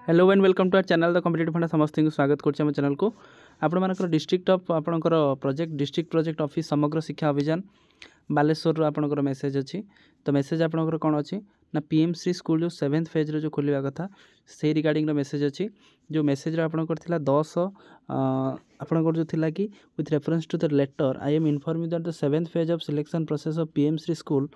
Hello and welcome to our channel the competitive funda समस्त को स्वागत कर चैनल को आपंकर डिस्ट्रिक्ट ऑफ आपंकर project district project office Samagra Shiksha अभियान बालेश्वर आपंकर मेसेज अच्छी तो मेसेज आपंकर कौन अच्छी ना पीएम श्री स्कूल जो 7th फेज जो खोलिया कथा से रिगार्डिंग मेसेज अच्छी जो मेसेज आपंकर 10 आपंकर जो थिला कि with reference to the letter I am informing that the 7th phase of selection process of PM Shri school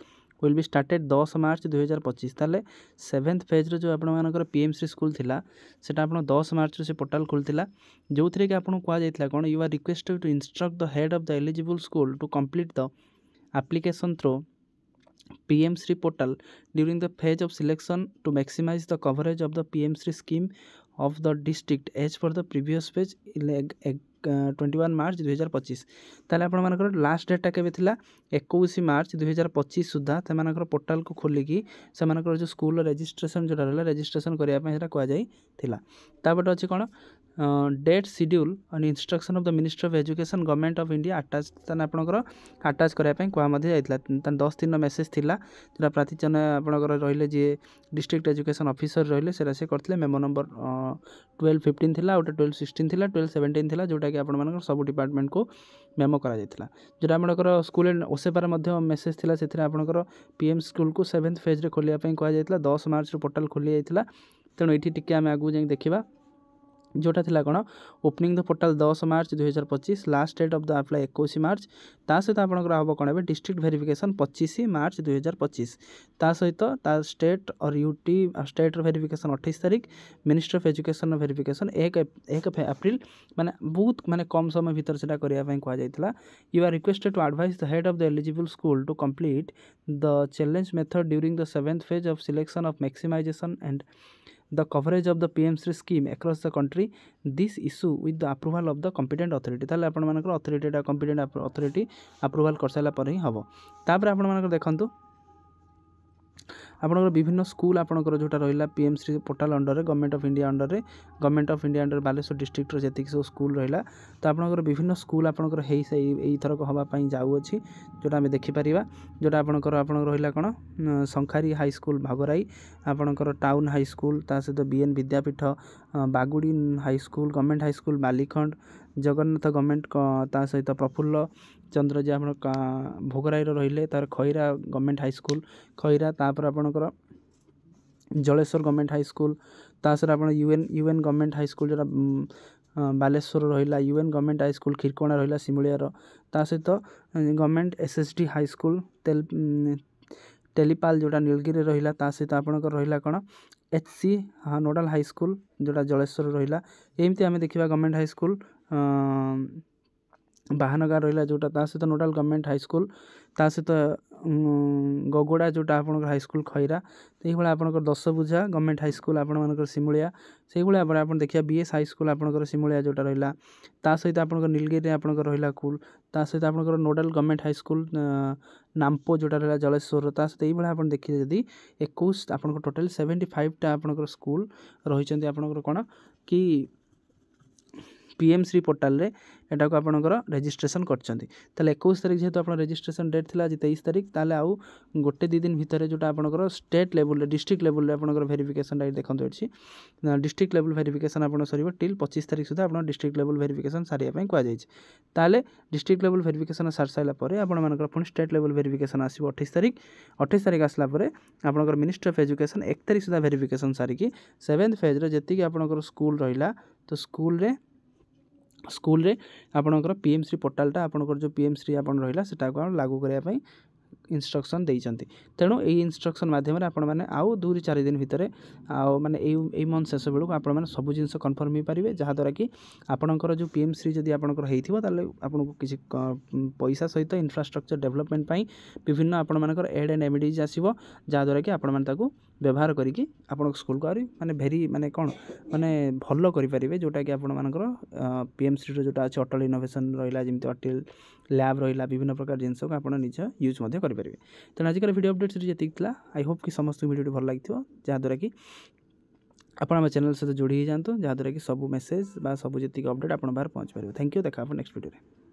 will be started 10 March 2025 ताले 7th फेज जो आपंकर पीएम श्री स्कूल थिला सेटा आप 10 मार्च से पोर्टाल खोलता जो थी कि आपको कहुला कौन you are requested to instruct the head of the eligible school to complete the application through PM Shri portal during the phase of selection to maximize the coverage of the PM Shri scheme of the district as per the previous phase 21 मार्च 2025 ताले आपनकर last data केबे थिला 21 मार्च 2025 सुधा सेमानकर portal को खोलिकी सेमानकर जो school registration जोटा रहला registration करिया पय हेरा कोआ जाई थिला ताबट अछि कोन date schedule and instruction of the minister of education government of India attach तन आपनकर अटैच करिया पय कोआ मध्ये जाइतला तन 10 दिन मेसेज थिला जेटा प्रातिजन आपनकर रहिले जे डिस्ट्रिक्ट एजुकेशन ऑफिसर रहिले सेरा से करथले मेमो नंबर 1215 थिला ओटा 1216 थिला 1217 थिला जोटा कि आपनकर सब डिपार्टमेंट को मेमो करा जाइतला जेटा आपनकर स्कूल ओसेपार मध्ये मेसेज थिला सेथिरा आपनकर पीएम स्कूल को 7th फेज रे खोलिया पय कोआ जाइतला 10 मार्च रो पोर्टल खोली जाइतला तेणु एठी टिके आमे आगु जाई देखिबा जोटा थिला कोन opening the portal 10 March 2025 last date of the apply 21 March ता सहित आपनकर हम कोन बे डिस्ट्रिक्ट वेरिफिकेशन 25 मार्च 2025 ता सहित ता स्टेट और यूटी स्टेट रो वेरिफिकेशन 28 तारिख मिनिस्टर ऑफ एजुकेशन रो वेरिफिकेशन 1 अप्रैल माने बहुत माने कम समय भीतर सेटा करिया पय कोआ जाइतला you are requested to advise the head of the eligible school to complete the challenge method during the 7th phase of selection of maximization and the coverage of the PM Shri scheme across the country this issue with the approval of the competent authority ताले आपण मानकर authority टा competent authority approval कर साला पर ही हबो तापर आपण मानकर देखंतु आपनकर विभिन्न स्कूल आपनकर जोटा रहिला पीएम श्री पोर्टल अंडर रे government of India under Baleswar district रो जेतिक सो स्कूल रहिला तो आपनकर विभिन्न स्कूल आपनकर हेई से एई थरक हवा पई जाउ अछि जोटा हम देखि परिबा जोटा आपनकर रहिला कोन संखारी हाई स्कूल भागराई आपनकर टाउन हाई स्कूल ता सहित BN Vidyapeeth Baguri high school government high school Balikhand Jagannath government ता सहित प्रफुल्ल चंद्र जे आपण भोगराई रहिले तार Khaira government high school Khaira तापर आपनकर जलेश्वर गवर्नमेंट हाई स्कूल तासर आपण यूएन गवर्नमेंट हाई स्कूल जोटा बालेश्वर रहिला UN government high school Khirkona रहिला सिमुलियार ता सहित government SSD high school Telipal जोटा नीलगिरी रहिला ता सहित आपनकर रहिला कोन एचसी नोडल हाई स्कूल जोटा जलेश्वर रहिला एमती आमे देखिबा गवर्नमेंट हाई स्कूल बाहानगार रहिला जोटा ता सहित नोडल गवर्नमेंट हाई स्कूल ता सहित गगोड़ा जोटा आपनकर हाई स्कूल खैरा तो ये आपनकर 10 बुझा गवर्नमेंट हाई स्कूल आपण मानकर सिमुलिया से भाई आप देखिए बीएस हाई स्कूल आपनकर सिमुलिया जोटा रहिला ता सहित आपनकर नीलगिरी आपनकर रहिला स्कूल ता सहित आपनकर नोडल गवर्नमेंट हाई स्कूल नामपो जोटा रहिला जलेश्वर ता सहित ये आप देखिए जदि 21 आपनकर टोटल 75 टा आपनकर स्कूल रहिचंती आपनकर कोन कि पीएम श्री पोर्टाल रे एटा को आपनकर रजिस्ट्रेशन करचंती ताले 21 तारिख जेहेतु आपन रजिस्ट्रेशन डेट थिला आज 23 तारिख ताले आउ गोटे दी दिन भितर जोटा आपनकर स्टेट लेवल रे डिस्ट्रिक्ट लेवल रे आपनकर वेरिफिकेशन डाइट देखंतु अछि डिस्ट्रिक्ट लेवल वेरिफिकेशन आपन सरीबो टिल 25 तारिख सुधा आपन डिस्ट्रिक्ट लेवल वेरिफिकेशन सारिया पय कोआ जायछि ताले डिस्ट्रिक्ट लेवल वेरिफिकेशन सार साइला परे आपन मानकर पुन स्टेट लेवल वेरिफिकेशन आसीबो 28 तारिख आसला परे आपनकर मिनिस्टर ऑफ एजुकेशन 1 तारिख सुधा वेरिफिकेशन सारिकी 7th फेज रे जेति कि आपनकर स्कूल रहिला तो स्कूल रे आपनकर पीएम श्री पोर्टालटा आपनकर जो पीएम श्री आपन रहिला सेटा को लागू करिया पई इंस्ट्रक्शन देइचंती तेणु एई इंस्ट्रक्शन माध्यम रे आपण माने आउ 2-4 दिन भितरे आ माने एई मंथ शेष बेलू आपण माने सब जिंस कन्फर्म ही पारिबे जहा द्वारा कि आपनकर जो पीएम श्री जदी आपनकर हेइथिबो ताले आपनको किछि पैसा सहित इंफ्रास्ट्रक्चर डेवलपमेंट पई विभिन्न आपण मानकर एड एंड एमडीज आसीबो जहा द्वारा कि आपण माने ताको व्यवहार करिकि आपण स्कूल को माने भेरी माने कोन माने भल्लो करि परिबे जोटा कि आपण मानकर पीएम श्री रो जोटा अछि अटल इनोवेशन रहिला जेमति अटल लैब रहिला विभिन्न प्रकार जिंस को आपण निज यूज मध्ये करि परिबे तेणु आजिकर वीडियो अपडेट से जेतिकला आई होप कि समस्त वीडियो भल लागिथिबो जहा द्वारा कि आपण हम चैनल से जोड़ी जांतु जहा द्वारा कि सब मेसेज बा सब जेतिक अपडेट आपण बाहर पहुंच परिबे थैंक यू देखा आपण नेक्स्ट वीडियो रे।